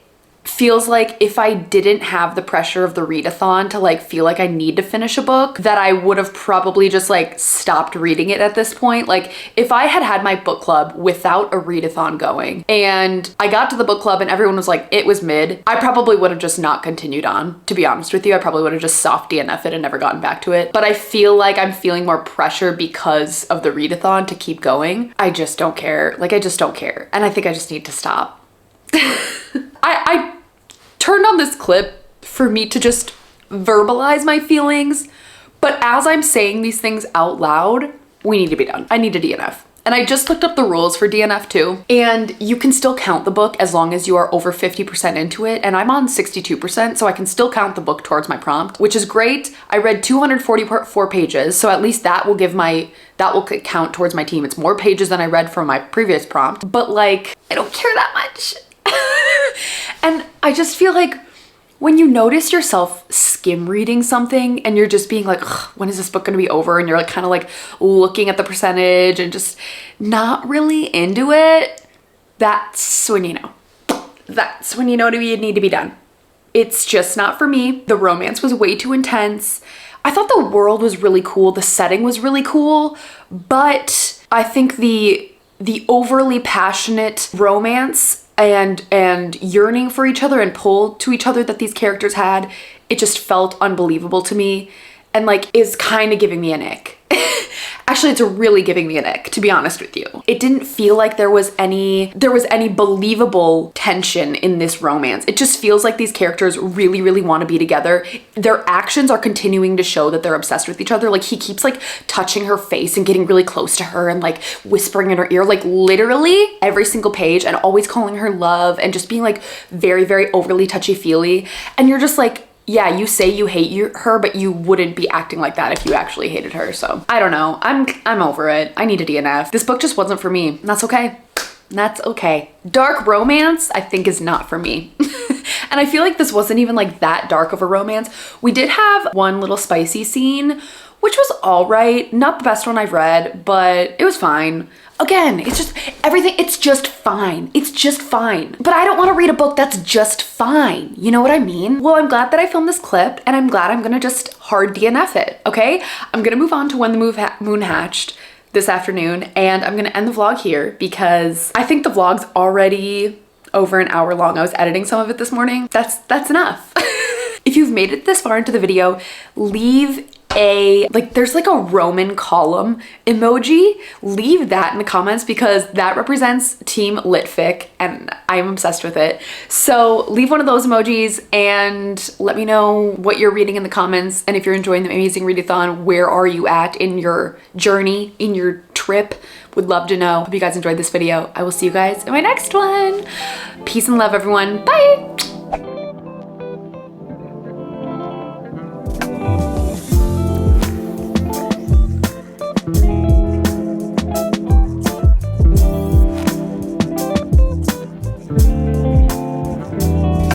Speaker 1: feels like if I didn't have the pressure of the readathon to like feel like I need to finish a book, that I would have probably just like stopped reading it at this point. Like, if I had had my book club without a readathon going and I got to the book club and everyone was like, it was mid, I probably would have just not continued on. To be honest with you, I probably would have just soft DNF it and never gotten back to it. But I feel like I'm feeling more pressure because of the readathon to keep going. I just don't care. Like, I just don't care. And I think I just need to stop. I turned on this clip for me to just verbalize my feelings, but as I'm saying these things out loud, we need to be done. I need to DNF. And I just looked up the rules for DNF too, and you can still count the book as long as you are over 50% into it, and I'm on 62%, so I can still count the book towards my prompt, which is great. I read 244 pages, so at least that will count towards my team. It's more pages than I read from my previous prompt, but like, I don't care that much. And I just feel like when you notice yourself skim reading something and you're just being like, when is this book gonna be over? And you're like kind of like looking at the percentage and just not really into it, that's when you know. That's when you know you need to be done. It's just not for me. The romance was way too intense. I thought the world was really cool, the setting was really cool, but I think the overly passionate romance and yearning for each other and pull to each other that these characters had, it just felt unbelievable to me and like is kind of giving me an ick. Actually, it's really giving me an ick, to be honest with you. It didn't feel like there was any believable tension in this romance. It just feels like these characters really, really want to be together. Their actions are continuing to show that they're obsessed with each other. Like he keeps like touching her face and getting really close to her and like whispering in her ear, like literally every single page, and always calling her love and just being like very, very overly touchy-feely. And you're just like, yeah, you say you hate her, but you wouldn't be acting like that if you actually hated her. So I don't know. I'm over it. I need a DNF. This book just wasn't for me. And that's okay. That's okay. Dark romance, I think, is not for me. And I feel like this wasn't even like that dark of a romance. We did have one little spicy scene, which was all right. Not the best one I've read, but it was fine. Again, it's just everything. It's just fine. It's just fine. But I don't want to read a book that's just fine. You know what I mean? Well, I'm glad that I filmed this clip, and I'm glad I'm gonna just hard DNF it, okay? I'm gonna move on to When the Moon Hatched this afternoon, and I'm gonna end the vlog here because I think the vlog's already over an hour long. I was editing some of it this morning. That's enough. If you've made it this far into the video, leave there's like a Roman column emoji. Leave that in the comments because that represents Team Litfic and I'm obsessed with it. So leave one of those emojis and let me know what you're reading in the comments. And if you're enjoying the amazing readathon, where are you at in your journey, in your trip? Would love to know. Hope you guys enjoyed this video. I will see you guys in my next one. Peace and love, everyone. Bye.